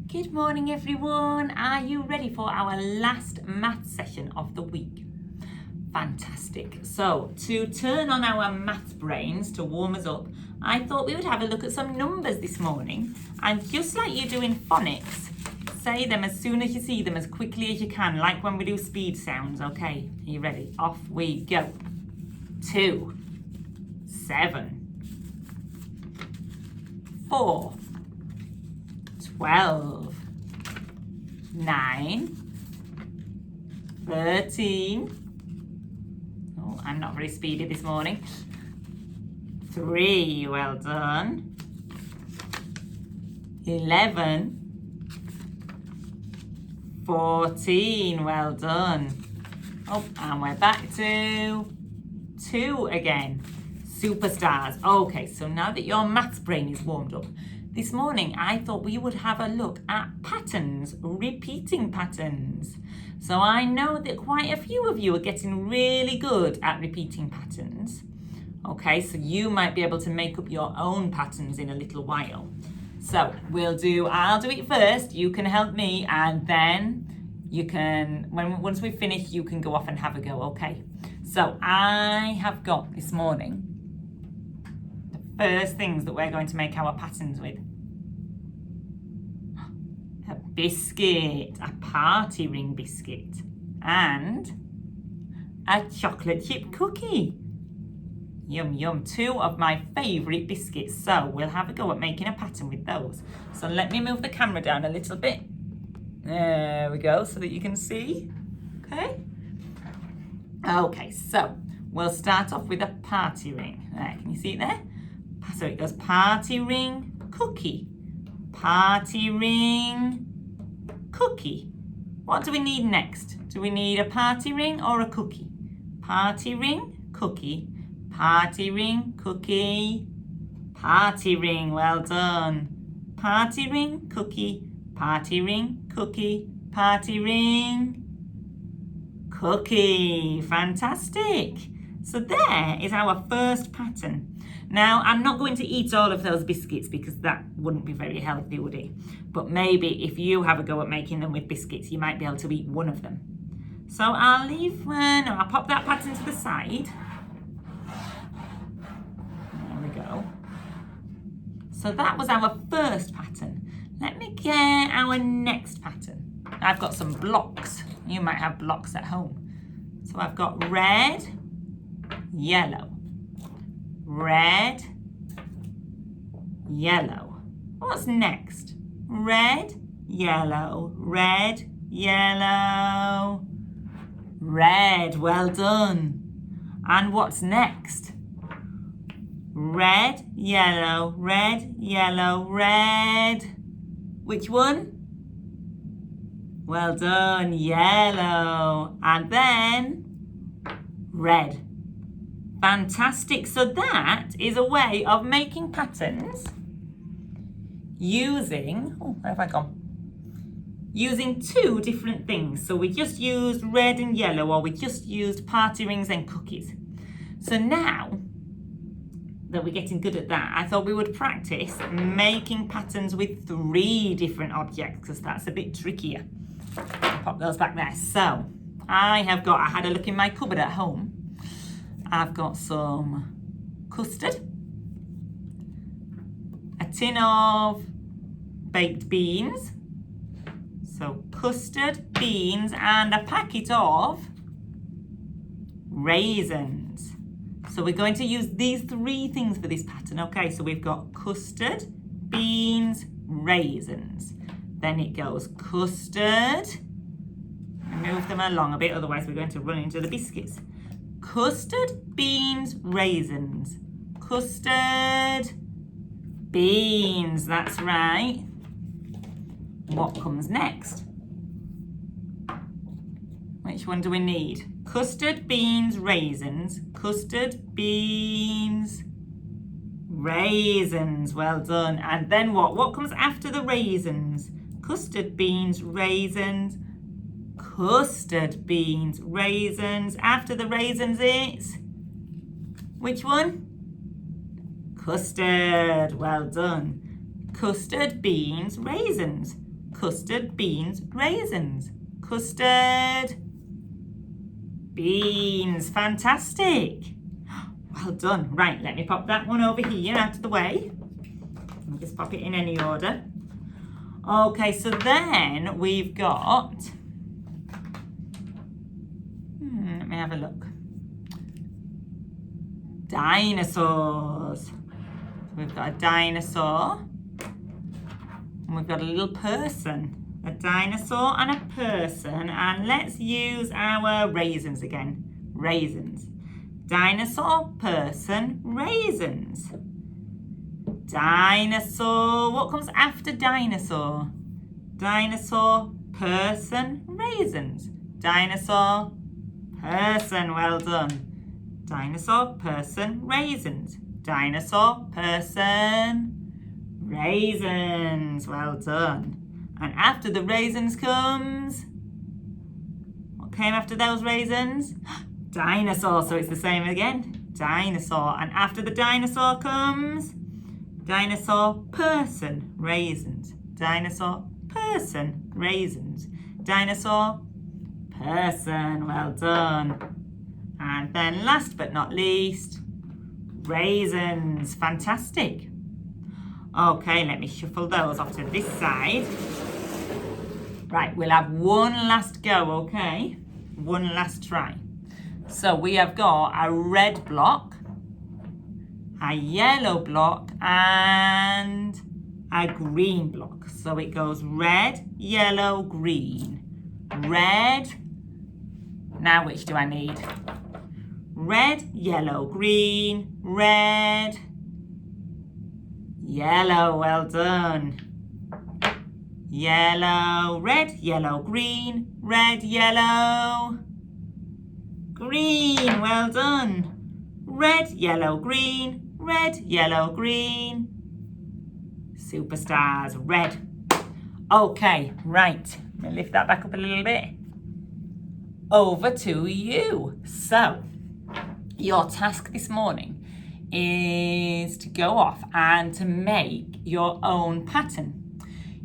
Good morning everyone. Are you ready for our last math session of the week? Fantastic. So to turn on our math brains, to warm us up, I thought we would have a look at some numbers this morning, and just like you do in phonics, say them as soon as you see them, as quickly as you can, like when we do speed sounds. Okay, are you ready? Off we go. 2, 7, 4, 12, 9, 13. Oh, I'm not very speedy this morning. 3, well done. 11, 14, well done. Oh, and we're back to 2 again. Superstars. Okay, so now that your maths brain is warmed up, this morning I thought we would have a look at patterns, repeating patterns. So I know that quite a few of you are getting really good at repeating patterns. Okay, so you might be able to make up your own patterns in a little while. So I'll do it first, you can help me, and then you can, once we finish, you can go off and have a go, okay? So I have got this morning the first things that we're going to make our patterns with. A biscuit, a party ring biscuit, and a chocolate chip cookie. Yum, yum, 2 of my favourite biscuits. So we'll have a go at making a pattern with those. So let me move the camera down a little bit. There we go, so that you can see. Okay? Okay, so we'll start off with a party ring. There, can you see it there? So it goes party ring, cookie. Party ring, cookie. What do we need next? Do we need a party ring or a cookie? Party ring, cookie. Party ring, cookie. Party ring, well done. Party ring, cookie. Party ring, cookie. Party ring, cookie. Fantastic. So there is our first pattern. Now, I'm not going to eat all of those biscuits because that wouldn't be very healthy, would it? But maybe if you have a go at making them with biscuits, you might be able to eat one of them. So I'll pop that pattern to the side. There we go. So that was our first pattern. Let me get our next pattern. I've got some blocks. You might have blocks at home. So I've got red, yellow. Red, yellow. What's next? Red, yellow, red, yellow. Red, well done. And what's next? Red, yellow, red, yellow, red. Which one? Well done, yellow. And then red. Fantastic. So that is a way of making patterns using, where have I gone? Using 2 different things. So we just used red and yellow, or we just used party rings and cookies. So now that we're getting good at that, I thought we would practice making patterns with 3 different objects, because that's a bit trickier. I'll pop those back there. So I had a look in my cupboard at home. I've got some custard, a tin of baked beans, so custard, beans, and a packet of raisins. So we're going to use these 3 things for this pattern. Okay, so we've got custard, beans, raisins. Then it goes custard. Move them along a bit, otherwise we're going to run into the biscuits. Custard, beans, raisins. Custard, beans, that's right. What comes next? Which one do we need? Custard, beans, raisins. Custard, beans, raisins. Well done. And then what? What comes after the raisins? Custard, beans, raisins. Custard, beans, raisins. After the raisins, it's which one? Custard. Well done. Custard, beans, raisins. custard, beans, raisins. Custard, beans. Fantastic. Well done. Right, let me pop that one over here out of the way. I'll just pop it in any order. Okay, so then we've got... let me have a look. Dinosaurs. So we've got a dinosaur. And we've got a little person. A dinosaur and a person. And let's use our raisins again. Raisins. Dinosaur, person, raisins. Dinosaur. What comes after dinosaur? Dinosaur, person, raisins. Dinosaur, person. Well done. Dinosaur, person, raisins. Dinosaur, person, raisins. Well done. And after the raisins comes... What came after those raisins? Dinosaur. So it's the same again. Dinosaur. And after the dinosaur comes... Dinosaur, person, raisins. Dinosaur, person, raisins. Dinosaur, person. Well done. And then last but not least, raisins. Fantastic. Okay, let me shuffle those off to this side. Right, we'll have one last go, okay? One last try. So we have got a red block, a yellow block, and a green block. So it goes red, yellow, green. Red. Now which do I need? Red, yellow, green, red, yellow. Well done. Yellow, red, yellow, green, red, yellow, green. Well done. Red, yellow, green, red, yellow, green. Superstars. Red. Okay, right. Let me lift that back up a little bit. Over to you. So, your task this morning is to go off and to make your own pattern.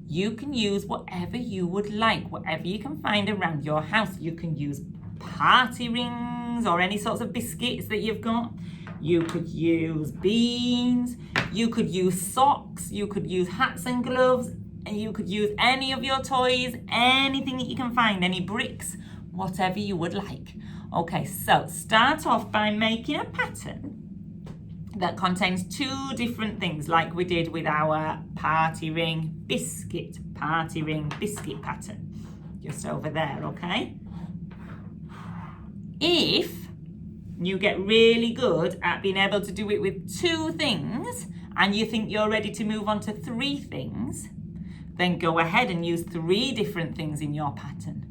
You can use whatever you would like, whatever you can find around your house. You can use party rings or any sorts of biscuits that you've got. You could use beans, you could use socks, you could use hats and gloves, and you could use any of your toys, anything that you can find, any bricks, whatever you would like. Okay, so start off by making a pattern that contains two different things, like we did with our party ring biscuit pattern. Just over there, okay? If you get really good at being able to do it with two things and you think you're ready to move on to three things, then go ahead and use three different things in your pattern.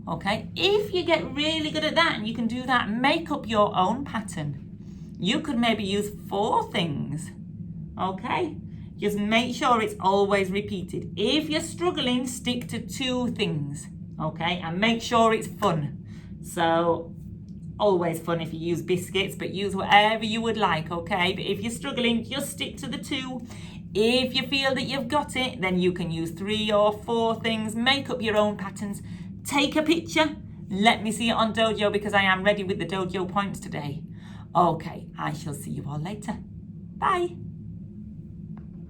Okay, if you get really good at that and you can do that, make up your own pattern. You could maybe use 4 things. Okay, just make sure it's always repeated. If you're struggling, stick to 2 things. Okay, and make sure it's fun. So, always fun if you use biscuits, but use whatever you would like. Okay, but if you're struggling, just stick to the 2. If you feel that you've got it, then you can use 3 or 4 things. Make up your own patterns. Take a picture, let me see it on Dojo because I am ready with the Dojo points today. Okay, I shall see you all later. Bye.